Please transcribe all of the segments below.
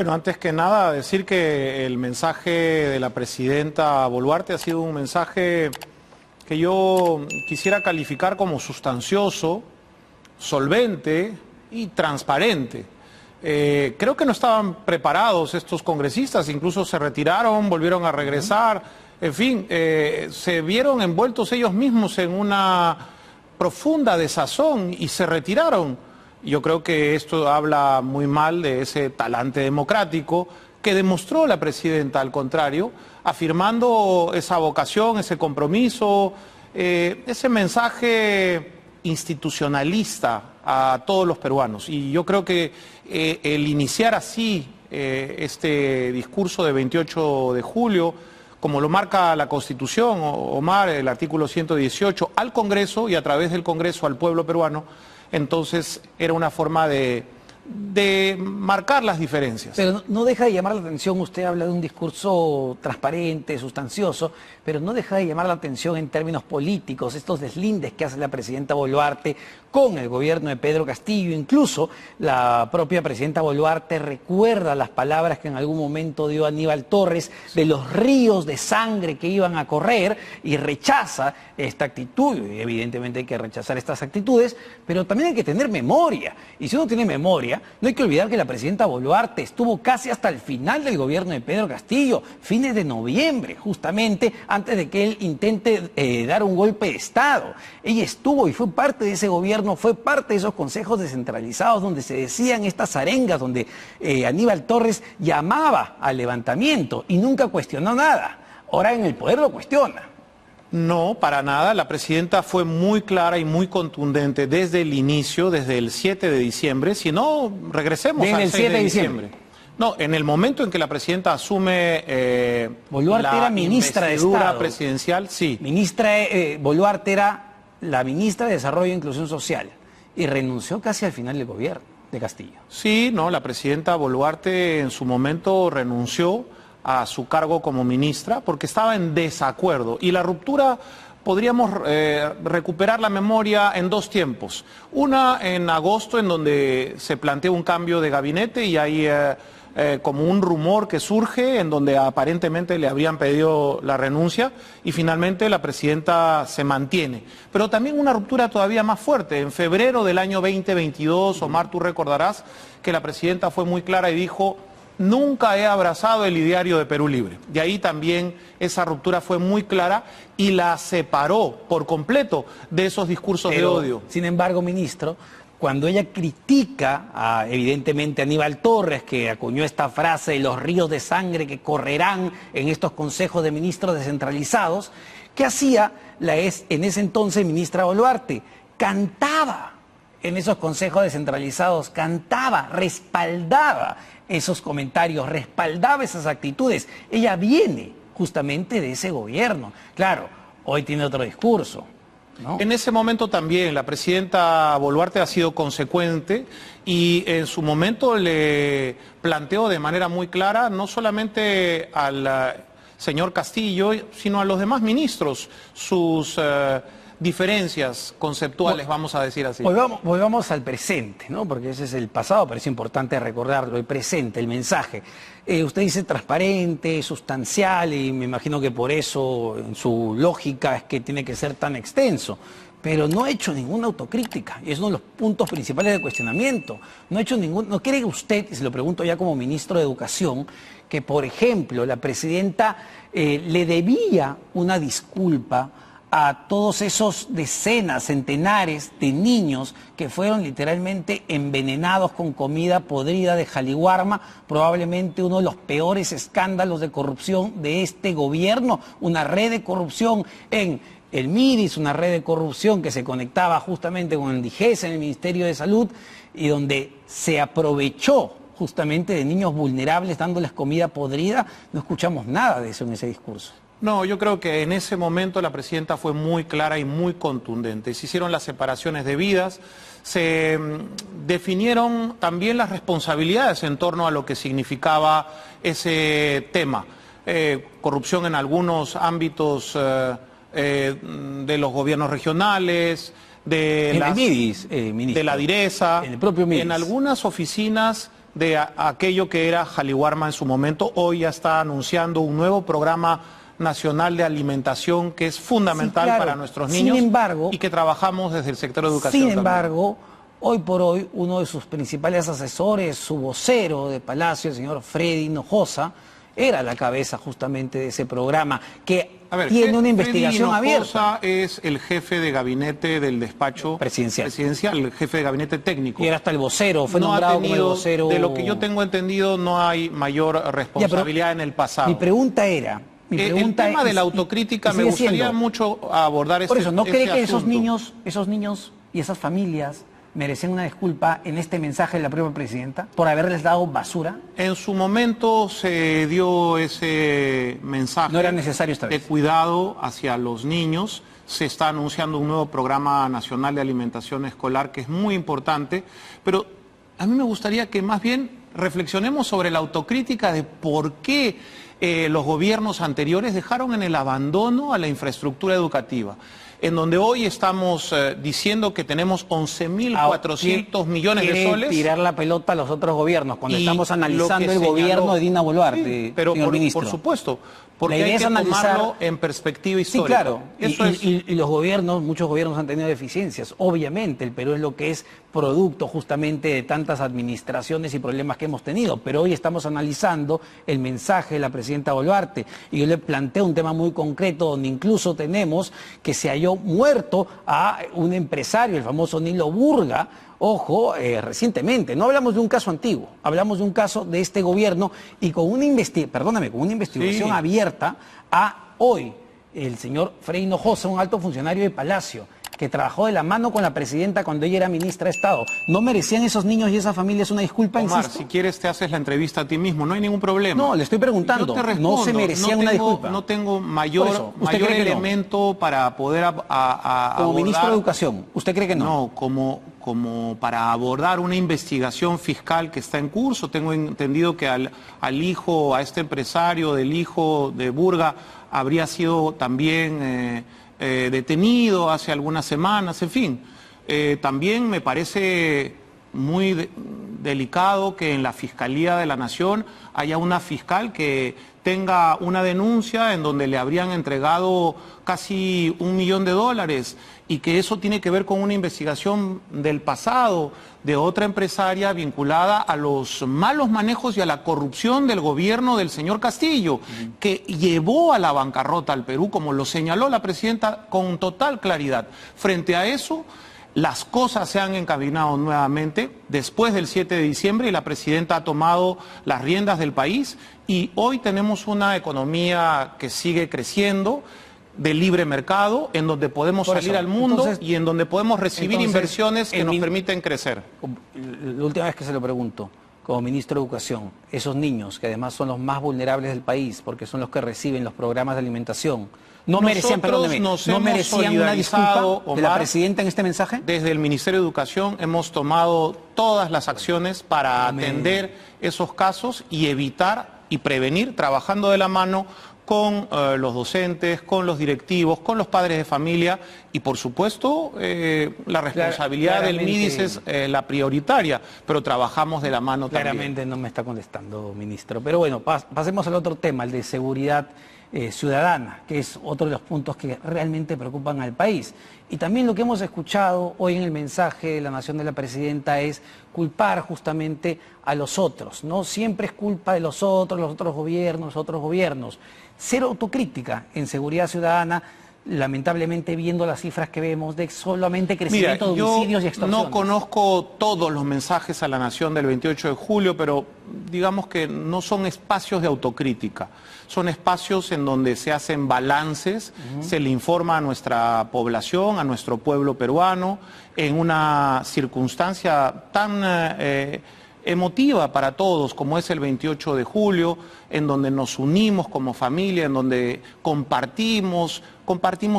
Bueno, antes que nada, decir que el mensaje de la presidenta Boluarte ha sido un mensaje que yo quisiera calificar como sustancioso, solvente y transparente. Creo que no estaban preparados estos congresistas, incluso se retiraron, volvieron a regresar, en fin, se vieron envueltos ellos mismos en una profunda desazón y se retiraron. Yo creo que esto habla muy mal de ese talante democrático que demostró la presidenta, al contrario, afirmando esa vocación, ese compromiso, ese mensaje institucionalista a todos los peruanos. Y yo creo que el iniciar así este discurso de 28 de julio, como lo marca la Constitución, Omar, el artículo 118, al Congreso y a través del Congreso al pueblo peruano, entonces era una forma de marcar las diferencias. Pero no deja de llamar la atención, usted habla de un discurso transparente, sustancioso, pero no deja de llamar la atención en términos políticos, estos deslindes que hace la presidenta Boluarte con el gobierno de Pedro Castillo. Incluso la propia presidenta Boluarte recuerda las palabras que en algún momento dio Aníbal Torres de los ríos de sangre que iban a correr y rechaza esta actitud. Y evidentemente hay que rechazar estas actitudes, pero también hay que tener memoria. Y si uno tiene memoria, no hay que olvidar que la presidenta Boluarte estuvo casi hasta el final del gobierno de Pedro Castillo, fines de noviembre, justamente antes de que él intente dar un golpe de Estado. Ella estuvo y fue parte de ese gobierno, fue parte de esos consejos descentralizados donde se decían estas arengas, donde Aníbal Torres llamaba al levantamiento y nunca cuestionó nada. Ahora en el poder lo cuestiona. No, para nada. La presidenta fue muy clara y muy contundente desde el inicio, desde el 7 de diciembre. Si no, regresemos al 6 de diciembre. No, en el momento en que la presidenta asume Boluarte era ministra de Estado presidencial, sí. Boluarte era la ministra de Desarrollo e Inclusión Social y renunció casi al final del gobierno de Castillo. Sí, no, la presidenta Boluarte en su momento renunció a su cargo como ministra porque estaba en desacuerdo, y la ruptura podríamos recuperar la memoria en dos tiempos. Una en agosto, en donde se plantea un cambio de gabinete y hay como un rumor que surge en donde aparentemente le habrían pedido la renuncia y finalmente la presidenta se mantiene. Pero también una ruptura todavía más fuerte. En febrero del año 2022, Omar, tú recordarás que la presidenta fue muy clara y dijo: nunca he abrazado el ideario de Perú Libre. De ahí también esa ruptura fue muy clara y la separó por completo de esos discursos de odio. Sin embargo, ministro, cuando ella critica evidentemente a Aníbal Torres, que acuñó esta frase de los ríos de sangre que correrán en estos consejos de ministros descentralizados, ¿qué hacía en ese entonces ministra Boluarte? Cantaba en esos consejos descentralizados, cantaba, respaldaba esos comentarios, respaldaba esas actitudes. Ella viene justamente de ese gobierno. Claro, hoy tiene otro discurso, ¿no? En ese momento también la presidenta Boluarte ha sido consecuente y en su momento le planteó de manera muy clara, no solamente al señor Castillo, sino a los demás ministros, sus diferencias conceptuales, vamos a decir así. Volvamos al presente, ¿no? Porque ese es el pasado, pero es importante recordarlo, el presente, el mensaje. Usted dice transparente, sustancial, y me imagino que por eso, en su lógica, es que tiene que ser tan extenso. Pero no ha hecho ninguna autocrítica, y es uno de los puntos principales de cuestionamiento. ¿No cree usted, y se lo pregunto ya como ministro de Educación, que, por ejemplo, la presidenta le debía una disculpa a todos esos decenas, centenares de niños que fueron literalmente envenenados con comida podrida de Jaliwarma, probablemente uno de los peores escándalos de corrupción de este gobierno, una red de corrupción en el MIDIS, una red de corrupción que se conectaba justamente con el DIGES en el Ministerio de Salud y donde se aprovechó justamente de niños vulnerables dándoles comida podrida? No escuchamos nada de eso en ese discurso. No, yo creo que en ese momento la presidenta fue muy clara y muy contundente. Se hicieron las separaciones debidas, se definieron también las responsabilidades en torno a lo que significaba ese tema. Corrupción en algunos ámbitos de los gobiernos regionales, de la DIRESA, en el propio MIDIS. En algunas oficinas de aquello que era Jaliwarma en su momento. Hoy ya está anunciando un nuevo programa nacional de alimentación que es fundamental, sí, claro, para nuestros niños, sin embargo, y que trabajamos desde el sector de educación. Sin embargo, hoy por hoy, uno de sus principales asesores, su vocero de Palacio, el señor Freddy Hinojosa, era la cabeza justamente de ese programa, que tiene una investigación abierta. Es el jefe de gabinete del despacho presidencial, el jefe de gabinete técnico. Y era hasta el vocero, fue nombrado como el vocero. De lo que yo tengo entendido, no hay mayor responsabilidad en el pasado. Mi pregunta era... el tema de la autocrítica me gustaría mucho abordar. Por eso, ¿no cree que esos niños y esas familias merecen una disculpa en este mensaje de la propia presidenta por haberles dado basura? En su momento se dio ese mensaje. No era necesario esta vez. De cuidado hacia los niños. Se está anunciando un nuevo programa nacional de alimentación escolar que es muy importante, pero a mí me gustaría que más bien reflexionemos sobre la autocrítica de por qué los gobiernos anteriores dejaron en el abandono a la infraestructura educativa, en donde hoy estamos diciendo que tenemos 11.400 millones de soles. Tirar la pelota a los otros gobiernos cuando estamos analizando el gobierno de Dina Boluarte, sí, pero por supuesto, porque hay que tomarlo en perspectiva histórica. Sí, claro, y los gobiernos, muchos gobiernos han tenido deficiencias. Obviamente, el Perú es lo que es producto justamente de tantas administraciones y problemas que hemos tenido, pero hoy estamos analizando el mensaje de la presidenta Boluarte, y yo le planteo un tema muy concreto donde incluso tenemos que se halló muerto a un empresario, el famoso Nilo Burga. Ojo, recientemente, no hablamos de un caso antiguo, hablamos de un caso de este gobierno y con una investigación sí, abierta a hoy el señor Freddy Hinojosa, un alto funcionario de Palacio, que trabajó de la mano con la presidenta cuando ella era ministra de Estado. ¿No merecían esos niños y esas familias una disculpa? Omar, insisto? si quieres te haces la entrevista a ti mismo, no hay ningún problema. No, le estoy preguntando, yo te respondo, no se merecían una disculpa. No tengo mayor elemento para poder como ministro de Educación, ¿usted cree que no? No, como para abordar una investigación fiscal que está en curso. Tengo entendido que a este empresario del hijo de Burga habría sido también detenido hace algunas semanas, en fin. También me parece muy delicado que en la Fiscalía de la Nación haya una fiscal que tenga una denuncia en donde le habrían entregado casi $1 millón y que eso tiene que ver con una investigación del pasado de otra empresaria vinculada a los malos manejos y a la corrupción del gobierno del señor Castillo, que llevó a la bancarrota al Perú, como lo señaló la presidenta con total claridad. Frente a eso, las cosas se han encaminado nuevamente después del 7 de diciembre y la presidenta ha tomado las riendas del país y hoy tenemos una economía que sigue creciendo, de libre mercado, en donde podemos salir al mundo y en donde podemos recibir inversiones que nos permiten crecer. La última vez que se lo pregunto, como ministro de Educación, esos niños que además son los más vulnerables del país porque son los que reciben los programas de alimentación, ¿no merecían una disculpa, Omar, de la presidenta en este mensaje? Desde el Ministerio de Educación hemos tomado todas las acciones para atender esos casos y evitar y prevenir, trabajando de la mano con los docentes, con los directivos, con los padres de familia y por supuesto la responsabilidad del MIDIS es la prioritaria, pero trabajamos de la mano también. Claramente no me está contestando, ministro, pero bueno, pasemos al otro tema, el de seguridad ciudadana, que es otro de los puntos que realmente preocupan al país. Y también lo que hemos escuchado hoy en el mensaje de la Nación de la Presidenta es culpar justamente a los otros, ¿no? Siempre es culpa de los otros gobiernos. Cero autocrítica en seguridad ciudadana, lamentablemente viendo las cifras que vemos de solamente crecimiento de homicidios y extorsiones. No conozco todos los mensajes a la Nación del 28 de julio, pero digamos que no son espacios de autocrítica, son espacios en donde se hacen balances, se le informa a nuestra población, a nuestro pueblo peruano, en una circunstancia tan emotiva para todos como es el 28 de julio, en donde nos unimos como familia, en donde compartimos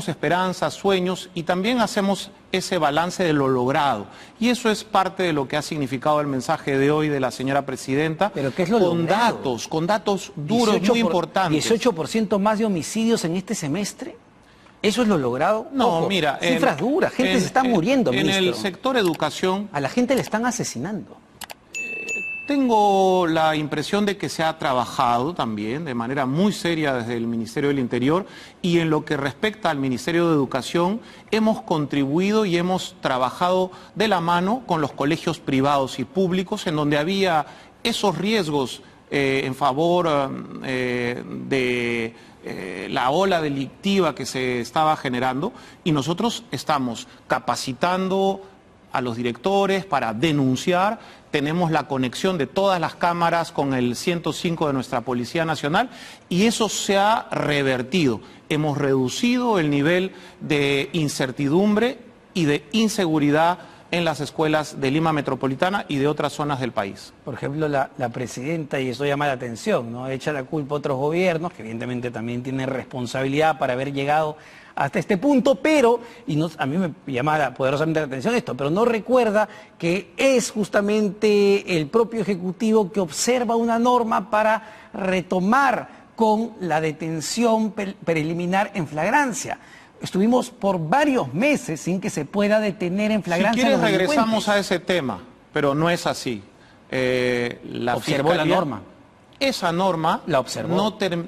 esperanzas, sueños y también hacemos ese balance de lo logrado. Y eso es parte de lo que ha significado el mensaje de hoy de la señora presidenta. ¿Pero qué es lo logrado? Con datos duros, muy importantes. 18% más de homicidios en este semestre. ¿Eso es lo logrado? No, ojo, mira... cifras duras, gente se está muriendo, ministro. En el sector educación... A la gente le están asesinando. Tengo la impresión de que se ha trabajado también de manera muy seria desde el Ministerio del Interior, y en lo que respecta al Ministerio de Educación hemos contribuido y hemos trabajado de la mano con los colegios privados y públicos en donde había esos riesgos en favor de la ola delictiva que se estaba generando, y nosotros estamos capacitando a los directores para denunciar. Tenemos la conexión de todas las cámaras con el 105 de nuestra Policía Nacional, y eso se ha revertido. Hemos reducido el nivel de incertidumbre y de inseguridad en las escuelas de Lima Metropolitana y de otras zonas del país. Por ejemplo, la presidenta, y eso llama la atención, ¿no?, echa la culpa a otros gobiernos, que evidentemente también tienen responsabilidad para haber llegado hasta este punto, pero, a mí me llama poderosamente la atención esto, pero no recuerda que es justamente el propio Ejecutivo que observa una norma para retomar con la detención preliminar en flagrancia. Estuvimos por varios meses sin que se pueda detener en flagrancia. Si quieres a los regresamos delincuentes. a ese tema, pero no es así. Observó Fiscalía, la norma. Esa norma La observó.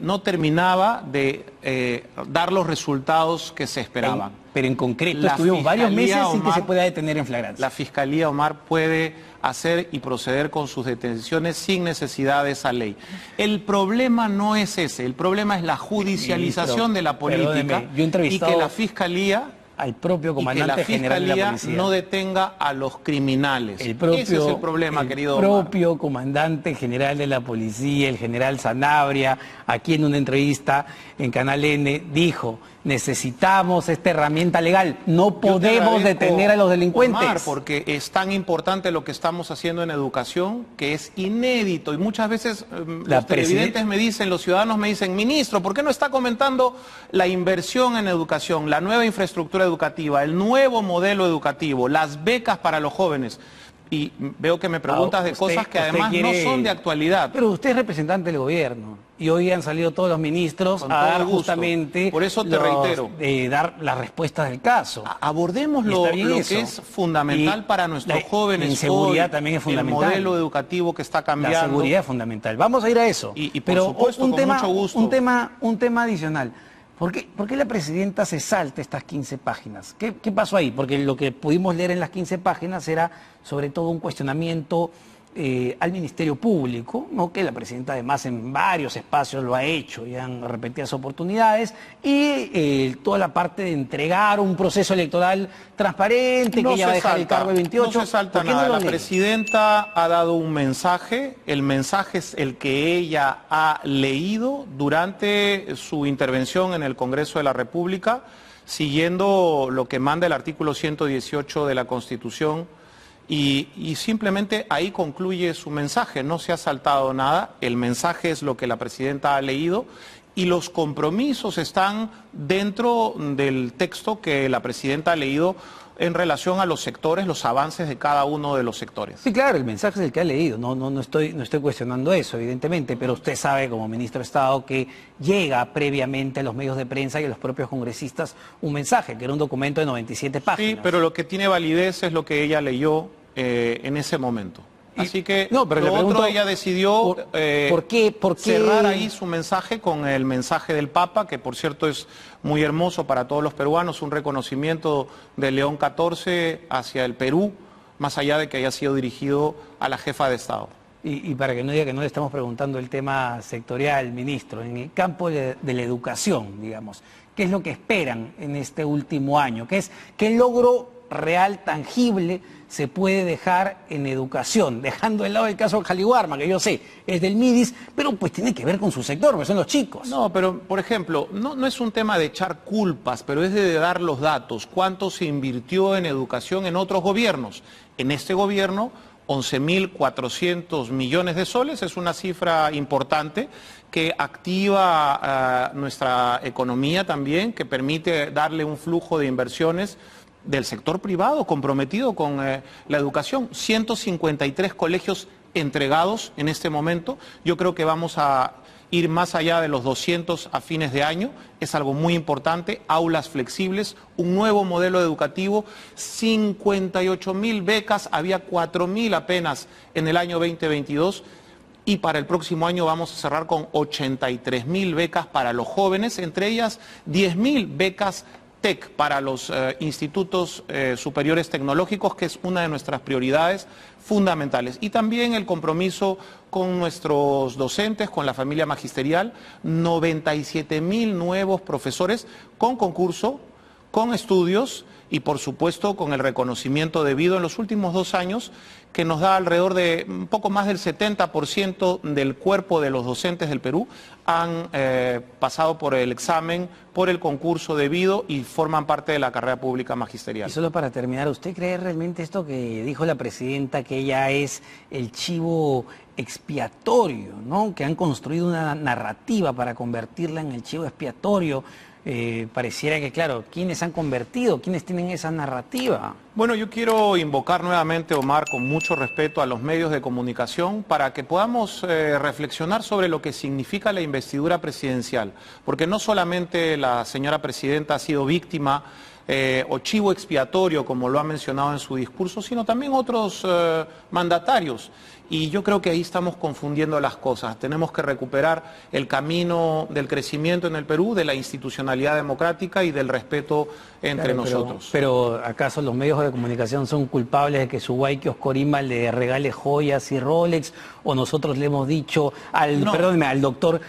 no terminaba de dar los resultados que se esperaban. Pero en concreto La estuvimos varios Fiscalía, meses sin que Omar, se pueda detener en flagrancia. La Fiscalía, Omar, puede hacer y proceder con sus detenciones sin necesidad de esa ley. El problema no es ese, el problema es la judicialización de la política, perdóneme, yo he y entrevistado que la Fiscalía al propio comandante y que la general de la Fiscalía policía. no detenga a los criminales. Ese es el problema, querido El Omar. propio comandante general de la policía, el general Sanabria, aquí en una entrevista en Canal N, dijo: necesitamos esta herramienta legal, no Yo te podemos agradezco, detener a los delincuentes. Omar, porque es tan importante lo que estamos haciendo en educación, que es inédito, y muchas veces los televidentes me dicen, los ciudadanos me dicen: ministro, ¿por qué no está comentando la inversión en educación, la nueva infraestructura educativa, el nuevo modelo educativo, las becas para los jóvenes? Y veo que me preguntas de cosas que además no son de actualidad. Pero usted es representante del gobierno y hoy han salido todos los ministros Con a todo dar gusto. justamente, Por eso te reitero, dar las respuestas del caso. Abordemos lo que es fundamental para nuestros jóvenes. La inseguridad hoy, también es fundamental. El modelo educativo que está cambiando. La seguridad es fundamental. Vamos a ir a eso. Y por pero supuesto, con mucho gusto. Un tema adicional. ¿Por qué la presidenta se salta estas 15 páginas? ¿Qué pasó ahí? Porque lo que pudimos leer en las 15 páginas era sobre todo un cuestionamiento al Ministerio Público, ¿no?, que la presidenta además en varios espacios lo ha hecho y en repetidas oportunidades, y toda la parte de entregar un proceso electoral transparente, que ella va a dejar el cargo el 28. No se salta ¿Por qué nada. no lo La lee? presidenta ha dado un mensaje, el mensaje es el que ella ha leído durante su intervención en el Congreso de la República, siguiendo lo que manda el artículo 118 de la Constitución, y simplemente ahí concluye su mensaje. No se ha saltado nada, el mensaje es lo que la presidenta ha leído, y los compromisos están dentro del texto que la presidenta ha leído en relación a los sectores, los avances de cada uno de los sectores. Sí, claro, el mensaje es el que ha leído, no estoy cuestionando eso, evidentemente, pero usted sabe como ministro de Estado que llega previamente a los medios de prensa y a los propios congresistas un mensaje, que era un documento de 97 páginas. Sí, pero lo que tiene validez es lo que ella leyó en ese momento. Así que no, pero lo le pregunto, otro, ella decidió ¿por qué? cerrar ahí su mensaje con el mensaje del Papa, que por cierto es muy hermoso para todos los peruanos, un reconocimiento de León XIV hacia el Perú, más allá de que haya sido dirigido a la jefa de Estado. Y para que no diga que no le estamos preguntando el tema sectorial, ministro, en el campo de la educación, digamos, ¿qué es lo que esperan en este último año? ¿Qué logro real, tangible, se puede dejar en educación? Dejando de lado el caso de Jaliguarma, que yo sé, es del MIDIS, pero pues tiene que ver con su sector, porque son los chicos. No, pero por ejemplo, no es un tema de echar culpas, pero es de dar los datos. ¿Cuánto se invirtió en educación en otros gobiernos? En este gobierno, 11.400 millones de soles, es una cifra importante que activa nuestra economía también, que permite darle un flujo de inversiones del sector privado comprometido con la educación. 153 colegios entregados en este momento. Yo creo que vamos a ir más allá de los 200 a fines de año, es algo muy importante, aulas flexibles, un nuevo modelo educativo, 58.000 becas, había 4.000 apenas en el año 2022, y para el próximo año vamos a cerrar con 83.000 becas para los jóvenes, entre ellas 10.000 becas TEC para los institutos superiores tecnológicos, que es una de nuestras prioridades fundamentales. Y también el compromiso con nuestros docentes, con la familia magisterial, 97.000 nuevos profesores con concurso, con estudios y por supuesto con el reconocimiento debido en los últimos 2 años, que nos da alrededor de un poco más del 70% del cuerpo de los docentes del Perú han pasado por el examen, por el concurso debido y forman parte de la carrera pública magisterial. Y solo para terminar, ¿usted cree realmente esto que dijo la presidenta, que ella es el chivo expiatorio, ¿no? Que han construido una narrativa para convertirla en el chivo expiatorio? Pareciera que, claro, ¿quiénes han convertido? ¿Quiénes tienen esa narrativa? Bueno, yo quiero invocar nuevamente, Omar, con mucho respeto a los medios de comunicación para que podamos reflexionar sobre lo que significa la investidura presidencial, porque no solamente la señora presidenta ha sido víctima o chivo expiatorio, como lo ha mencionado en su discurso, sino también otros mandatarios. Y yo creo que ahí estamos confundiendo las cosas. Tenemos que recuperar el camino del crecimiento en el Perú, de la institucionalidad democrática y del respeto entre nosotros. Pero ¿acaso los medios de comunicación son culpables de que su guay Oscorima le regale joyas y Rolex? ¿O nosotros le hemos dicho al doctor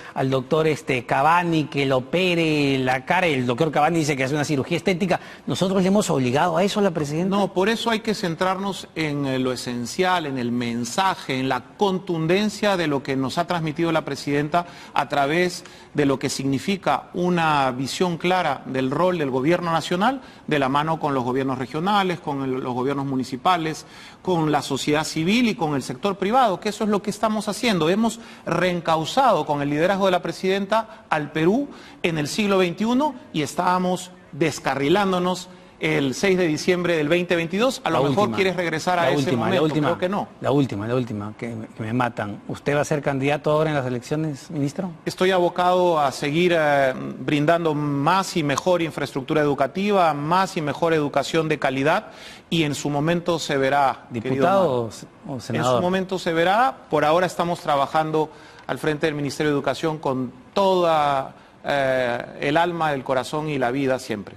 Cavani que le opere la cara? El doctor Cavani dice que hace una cirugía estética. ¿Nosotros le hemos obligado a eso a la presidenta? No, por eso hay que centrarnos en lo esencial, en el mensaje, en la contundencia de lo que nos ha transmitido la presidenta a través de lo que significa una visión clara del rol del gobierno nacional, de la mano con los gobiernos regionales, con los gobiernos municipales, con la sociedad civil y con el sector privado, que eso es lo que estamos haciendo. Hemos reencauzado con el liderazgo de la presidenta al Perú en el siglo XXI y estábamos descarrilándonos el 6 de diciembre del 2022, a lo mejor quieres regresar a ese momento, creo que no. La última, que me matan. ¿Usted va a ser candidato ahora en las elecciones, ministro? Estoy abocado a seguir brindando más y mejor infraestructura educativa, más y mejor educación de calidad, y en su momento se verá. ¿Diputado o senador? En su momento se verá. Por ahora estamos trabajando al frente del Ministerio de Educación con toda el alma, el corazón y la vida siempre.